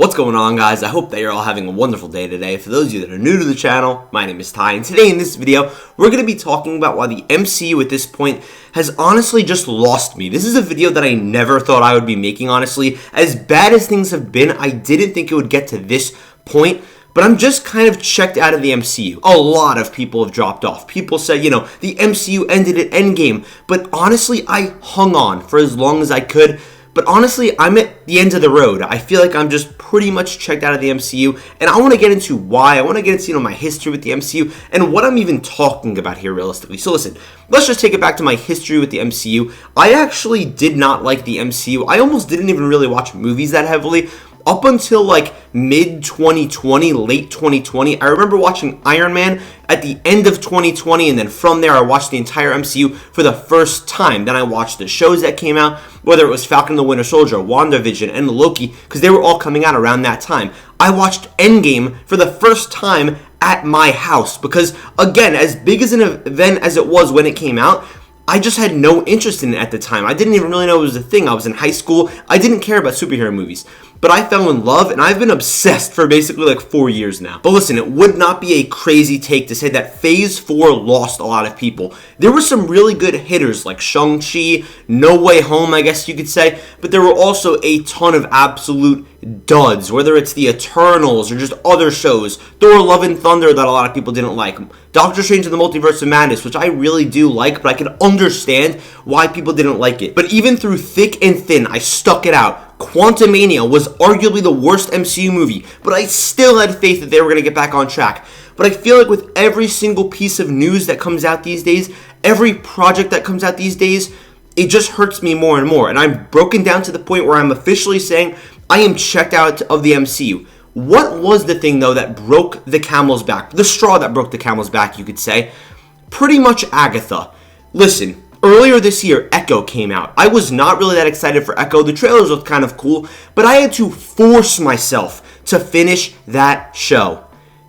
What's going on, guys? I hope that you're all having a wonderful day today. For those of you that are new to the channel, my name is Ty, and today in this video, we're going to be talking about why the MCU at this point has honestly just lost me. This is a video that I never thought I would be making, honestly. As bad as things have been, I didn't think it would get to this point, but I'm just kind of checked out of the MCU. A lot of people have dropped off. People say, the MCU ended at Endgame, but honestly, I hung on for as long as I could. But honestly, I'm at the end of the road. I feel like I'm just pretty much checked out of the MCU, and I want to get into why. I want to get into, my history with the MCU and what I'm even talking about here realistically. So listen, let's just take it back to my history with the MCU. I actually did not like the MCU. I almost didn't even really watch movies that heavily. Up until like mid-2020, late 2020, I remember watching Iron Man at the end of 2020, and then from there I watched the entire MCU for the first time. Then I watched the shows that came out, whether it was Falcon and the Winter Soldier, WandaVision, and Loki, because they were all coming out around that time. I watched Endgame for the first time at my house, because again, as big as an event as it was when it came out, I just had no interest in it at the time. I didn't even really know it was a thing. I was in high school. I didn't care about superhero movies. But I fell in love, and I've been obsessed for basically like 4 years now. But listen, it would not be a crazy take to say that Phase 4 lost a lot of people. There were some really good hitters like Shang-Chi, No Way Home, I guess you could say. But there were also a ton of absolute duds, whether it's the Eternals or just other shows. Thor: Love and Thunder that a lot of people didn't like. Doctor Strange in the Multiverse of Madness, which I really do like, but I can understand why people didn't like it. But even through thick and thin, I stuck it out. Quantumania was arguably the worst MCU movie, but I still had faith that they were going to get back on track. But I feel like with every single piece of news that comes out these days, every project that comes out these days, it just hurts me more and more. And I'm broken down to the point where I'm officially saying I am checked out of the MCU. What was the thing, though, that broke the camel's back? The straw that broke the camel's back, you could say. Pretty much Agatha. Listen, earlier this year, Echo came out. I was not really that excited for Echo. The trailers looked kind of cool, but I had to force myself to finish that show.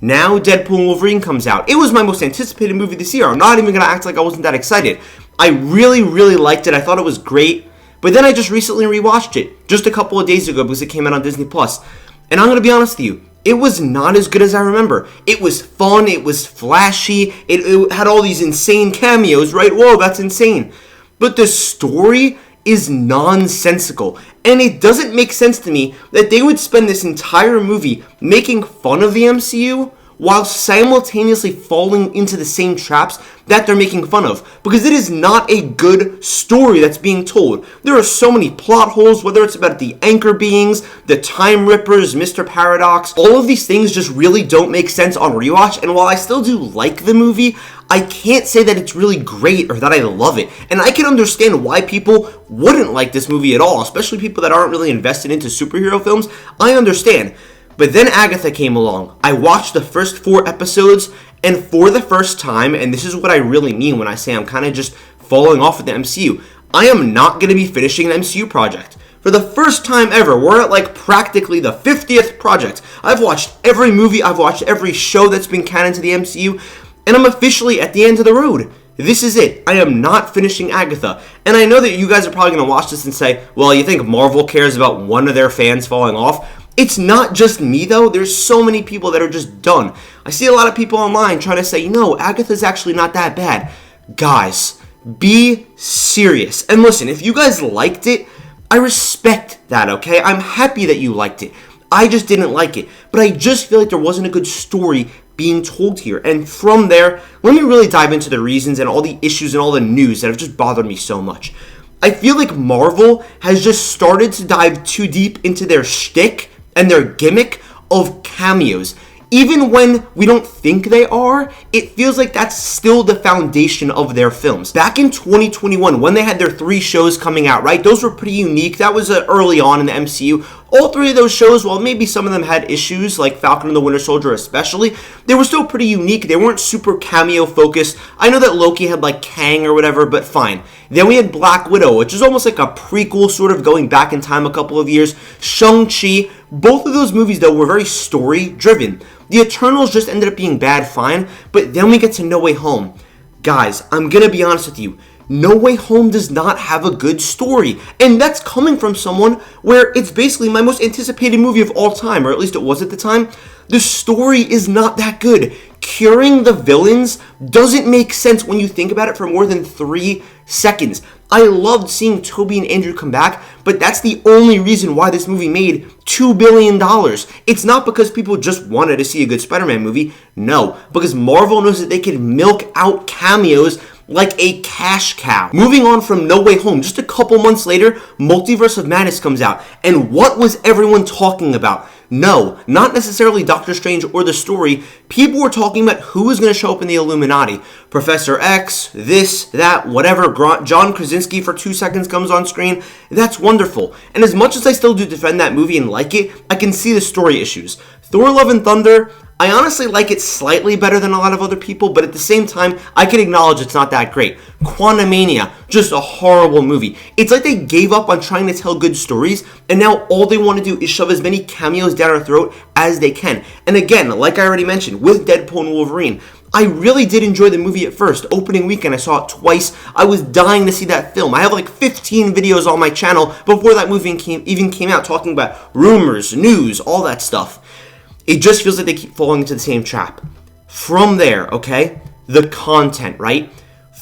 Now Deadpool and Wolverine comes out. It was my most anticipated movie this year. I'm not even going to act like I wasn't that excited. I really, really liked it. I thought it was great. But then I just recently rewatched it, just a couple of days ago because it came out on Disney+. And I'm going to be honest with you, it was not as good as I remember. It was fun, it was flashy, it had all these insane cameos, right? Whoa, that's insane. But the story is nonsensical. And it doesn't make sense to me that they would spend this entire movie making fun of the MCU while simultaneously falling into the same traps that they're making fun of. Because it is not a good story that's being told. There are so many plot holes, whether it's about the Anchor Beings, the Time Rippers, Mr. Paradox. All of these things just really don't make sense on rewatch, and while I still do like the movie, I can't say that it's really great or that I love it. And I can understand why people wouldn't like this movie at all, especially people that aren't really invested into superhero films. I understand. But then Agatha came along. I watched the first 4 episodes, and for the first time, and this is what I really mean when I say I'm kind of just falling off with the MCU, I am not going to be finishing an MCU project. For the first time ever, we're at like practically the 50th project. I've watched every movie, I've watched every show that's been canon to the MCU, and I'm officially at the end of the road. This is it. I am not finishing Agatha. And I know that you guys are probably going to watch this and say, well, you think Marvel cares about one of their fans falling off? It's not just me, though. There's so many people that are just done. I see a lot of people online trying to say, Agatha's actually not that bad. Guys, be serious. And listen, if you guys liked it, I respect that, okay? I'm happy that you liked it. I just didn't like it. But I just feel like there wasn't a good story being told here. And from there, let me really dive into the reasons and all the issues and all the news that have just bothered me so much. I feel like Marvel has just started to dive too deep into their shtick and their gimmick of cameos. Even when we don't think they are, it feels like that's still the foundation of their films. Back in 2021, when they had their 3 shows coming out, right? Those were pretty unique. That was early on in the MCU. All 3 of those shows, while maybe some of them had issues, like Falcon and the Winter Soldier especially, they were still pretty unique. They weren't super cameo focused. I know that Loki had like Kang or whatever, but fine. Then we had Black Widow, which is almost like a prequel, sort of going back in time a couple of years. Shang-Chi. Both of those movies, though, were very story-driven. The Eternals just ended up being bad, fine, but then we get to No Way Home. Guys, I'm gonna be honest with you. No Way Home does not have a good story. And that's coming from someone where it's basically my most anticipated movie of all time, or at least it was at the time. The story is not that good. Curing the villains doesn't make sense when you think about it for more than 3 seconds. I loved seeing Toby and Andrew come back, but that's the only reason why this movie made $2 billion. It's not because people just wanted to see a good Spider-Man movie. No, because Marvel knows that they can milk out cameos like a cash cow. Moving on from No Way Home, just a couple months later, Multiverse of Madness comes out. And what was everyone talking about? No, not necessarily Doctor Strange or the story. People were talking about who was going to show up in the Illuminati. Professor X, this, that, whatever. John Krasinski for 2 seconds comes on screen. That's wonderful. And as much as I still do defend that movie and like it, I can see the story issues. Thor Love and Thunder, I honestly like it slightly better than a lot of other people, but at the same time, I can acknowledge it's not that great. Quantumania, just a horrible movie. It's like they gave up on trying to tell good stories, and now all they want to do is shove as many cameos down our throat as they can. And again, like I already mentioned, with Deadpool and Wolverine, I really did enjoy the movie at first. Opening weekend, I saw it twice. I was dying to see that film. I have like 15 videos on my channel before that movie even came out talking about rumors, news, all that stuff. It just feels like they keep falling into the same trap. From there, okay, the content, right?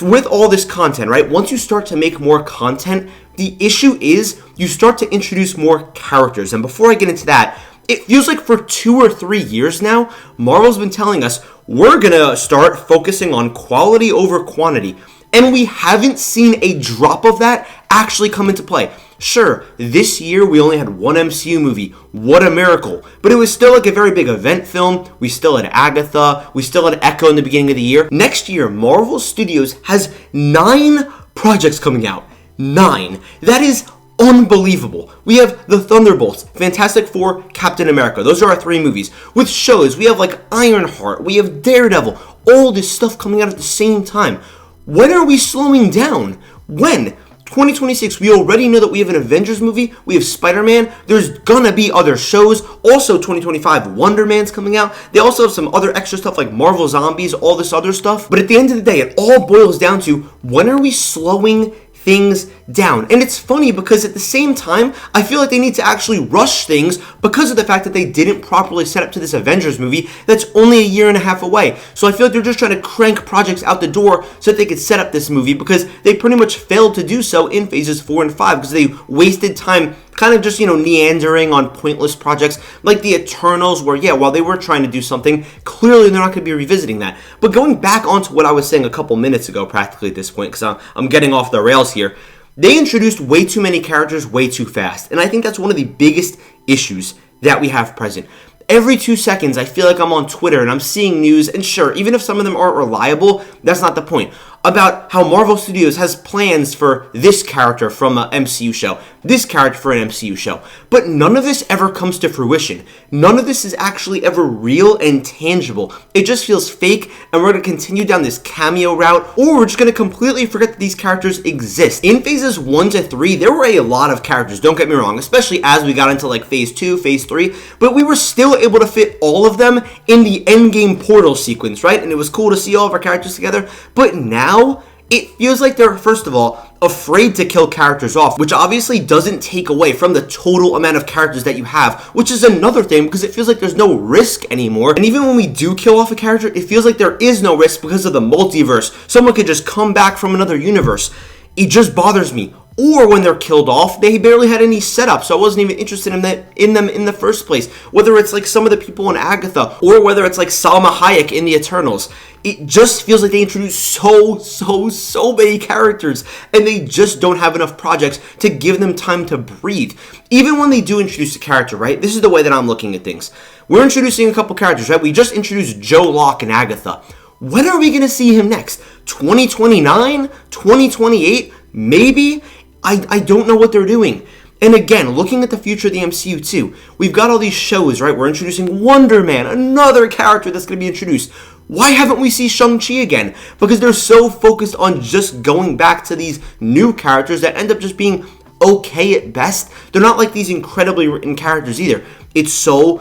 With all this content, right, once you start to make more content, the issue is you start to introduce more characters. And before I get into that, it feels like for 2 or 3 years now, Marvel's been telling us we're going to start focusing on quality over quantity. And we haven't seen a drop of that actually come into play. Sure, this year we only had one MCU movie. What a miracle. But it was still like a very big event film. We still had Agatha. We still had Echo in the beginning of the year. Next year, Marvel Studios has 9 projects coming out. 9. That is unbelievable. We have the Thunderbolts, Fantastic Four, Captain America. Those are our 3 movies. With shows, we have like Ironheart. We have Daredevil. All this stuff coming out at the same time. When are we slowing down? When? 2026, we already know that we have an Avengers movie, we have Spider-Man, there's gonna be other shows. Also 2025, Wonder Man's coming out. They also have some other extra stuff like Marvel Zombies, all this other stuff. But at the end of the day, it all boils down to, when are we slowing things down? And it's funny because at the same time, I feel like they need to actually rush things because of the fact that they didn't properly set up to this Avengers movie that's only a year and a half away. So I feel like they're just trying to crank projects out the door so that they could set up this movie, because they pretty much failed to do so in phases 4 and 5 because they wasted time kind of just, neandering on pointless projects like the Eternals, where, yeah, while they were trying to do something, clearly they're not going to be revisiting that. But going back onto what I was saying a couple minutes ago, practically at this point, because I'm getting off the rails here, they introduced way too many characters way too fast. And I think that's one of the biggest issues that we have present. Every 2 seconds, I feel like I'm on Twitter and I'm seeing news, and sure, even if some of them aren't reliable, that's not the point, about how Marvel Studios has plans for this character from an MCU show, this character for an MCU show, but none of this ever comes to fruition. None of this is actually ever real and tangible. It just feels fake, and we're going to continue down this cameo route, or we're just going to completely forget that these characters exist. In phases 1 to 3, there were a lot of characters, don't get me wrong, especially as we got into like phase 2, phase 3, but we were still able to fit all of them in the Endgame portal sequence, right? And it was cool to see all of our characters together, but now it feels like they're, first of all, afraid to kill characters off, which obviously doesn't take away from the total amount of characters that you have, which is another thing, because it feels like there's no risk anymore. And even when we do kill off a character, it feels like there is no risk because of the multiverse. Someone could just come back from another universe. It just bothers me. Or when they're killed off, they barely had any setup, so I wasn't even interested in them in the first place. Whether it's like some of the people in Agatha, or whether it's like Salma Hayek in the Eternals, it just feels like they introduced so many characters, and they just don't have enough projects to give them time to breathe. Even when they do introduce a character, right? This is the way that I'm looking at things. We're introducing a couple characters, right? We just introduced Joe Locke and Agatha. When are we going to see him next? 2029? 2028? Maybe? I don't know what they're doing. And again, looking at the future of the MCU too, we've got all these shows, right? We're introducing Wonder Man, another character that's going to be introduced. Why haven't we seen Shang-Chi again? Because they're so focused on just going back to these new characters that end up just being okay at best. They're not like these incredibly written characters either. It's so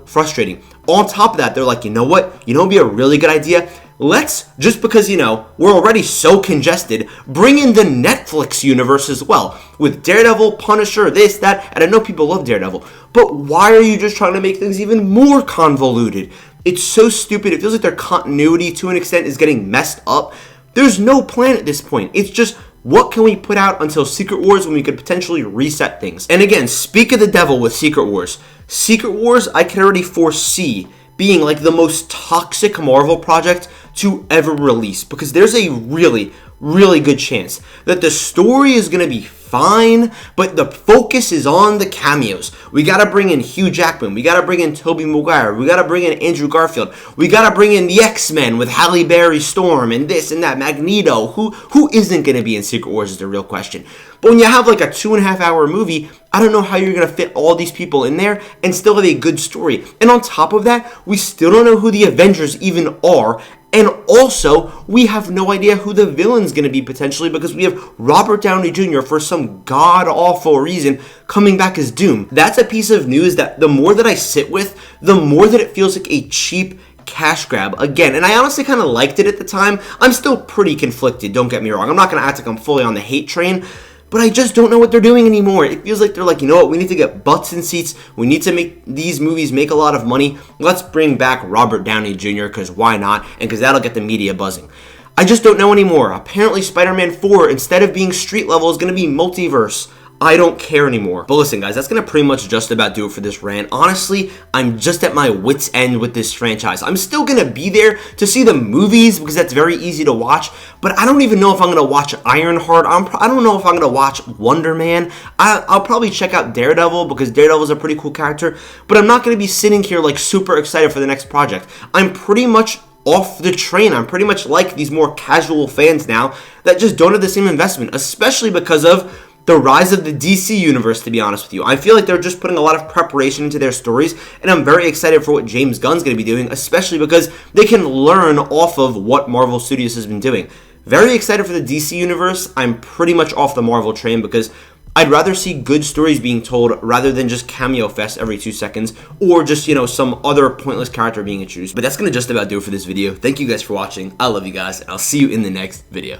frustrating. On top of that, they're like, you know what? You know what would be a really good idea? let's, just because, we're already so congested, bring in the Netflix universe as well. With Daredevil, Punisher, this, that, and I know people love Daredevil, but why are you just trying to make things even more convoluted? It's so stupid. It feels like their continuity, to an extent, is getting messed up. There's no plan at this point. It's just, what can we put out until Secret Wars when we could potentially reset things? And again, speak of the devil with Secret Wars. Secret Wars, I can already foresee being like the most toxic Marvel project to ever release, because there's a really, really good chance that the story is going to be fine, but the focus is on the cameos. We gotta bring in Hugh Jackman, we gotta bring in Tobey Maguire, we gotta bring in Andrew Garfield, we gotta bring in the X-Men with Halle Berry, Storm, and this and that, Magneto. Who isn't gonna be in Secret Wars is the real question. But when you have like a 2.5 hour movie, I don't know how you're gonna fit all these people in there and still have a good story. And on top of that, we still don't know who the Avengers even are. And also, we have no idea who the villain's going to be potentially, because we have Robert Downey Jr. for some god-awful reason coming back as Doom. That's a piece of news that the more that I sit with, the more that it feels like a cheap cash grab again. And I honestly kind of liked it at the time. I'm still pretty conflicted, don't get me wrong. I'm not going to act like I'm fully on the hate train, but I just don't know what they're doing anymore. It feels like they're like, you know what, we need to get butts in seats. We need to make these movies make a lot of money. Let's bring back Robert Downey Jr., because why not? And because that'll get the media buzzing. I just don't know anymore. Apparently Spider-Man 4, instead of being street level, is going to be multiverse. I don't care anymore. But listen, guys, that's going to pretty much just about do it for this rant. Honestly, I'm just at my wit's end with this franchise. I'm still going to be there to see the movies, because that's very easy to watch, but I don't even know if I'm going to watch Ironheart. I don't know if I'm going to watch Wonder Man. I'll probably check out Daredevil, because Daredevil's a pretty cool character, but I'm not going to be sitting here like super excited for the next project. I'm pretty much off the train. I'm pretty much like these more casual fans now that just don't have the same investment, especially because of the rise of the DC universe, to be honest with you. I feel like they're just putting a lot of preparation into their stories, and I'm very excited for what James Gunn's going to be doing, especially because they can learn off of what Marvel Studios has been doing. Very excited for the DC universe. I'm pretty much off the Marvel train, because I'd rather see good stories being told rather than just cameo fest every 2 seconds, or just, some other pointless character being introduced. But that's going to just about do it for this video. Thank you guys for watching. I love you guys, and I'll see you in the next video.